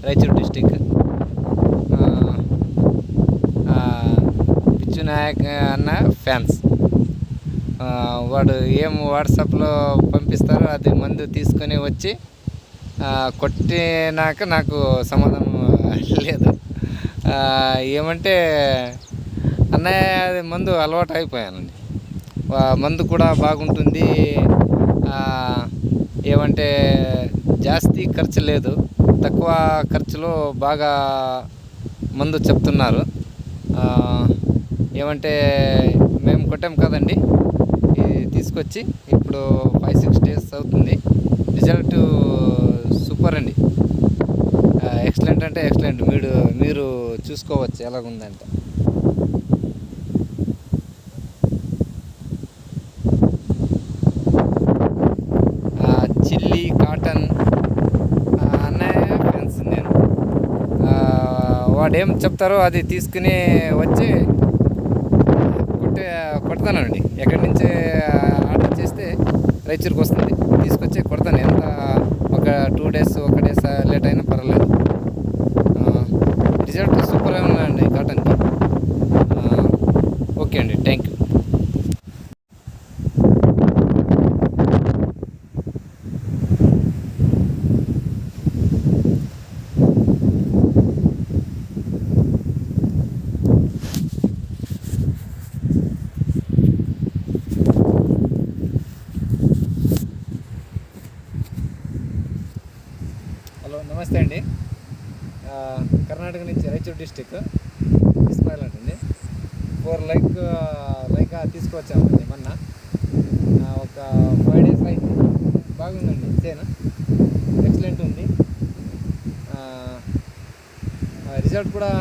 Raichur district. పిచ్చు నాయక్ అన్న fans. వాడు ఏం వాట్సాప్లో పంపిస్తారో అది మందు తీసుకొని వచ్చి కొట్టినాక నాకు సమాధానం లేదు. ఏమంటే అన్నయ్య అది మందు అలవాటు అయిపోయానండి. మందు కూడా బాగుంటుంది, ఏమంటే జాస్తి ఖర్చు లేదు, తక్కువ ఖర్చులో బాగా మందు చెప్తున్నారు. ఏమంటే మేము కొట్టాం కదండి, ఇది తీసుకొచ్చి ఇప్పుడు 5-6 డేస్ అవుతుంది. రిజల్ట్ సూపర్ అండి, ఎక్సలెంట్ అంటే ఎక్సలెంట్. మీరు చూసుకోవచ్చు ఎలాగుందంటే. చిల్లీ కాటన్ అన్నయ్య ఫ్రెండ్స్. నేను వాడేం చెప్తారో అది తీసుకుని వచ్చి కొడతానండి. ఎక్కడి నుంచి ఆర్డర్ చేస్తే రాయచూరుకి వస్తుంది, తీసుకొచ్చి కొడతాను. ఎంత ఒక 2 డేస్ 1 డేస్ లేట్ అయినా పర్వాలేదు. రిజల్ట్ సూపర్గా ఉన్నాయండి కాటన్కి. ఓకే అండి, థ్యాంక్ యూ. హలో, నమస్తే అండి. కర్ణాటక నుంచి రాయచూరు డిస్టిక్ ఇస్మాయిల్ అంటండి. 4 లైకా తీసుకువచ్చామండి మొన్న. ఒక 5 డేస్ అయింది. బాగుందండి, సేనా ఎక్సలెంట్ ఉంది. రిజల్ట్ కూడా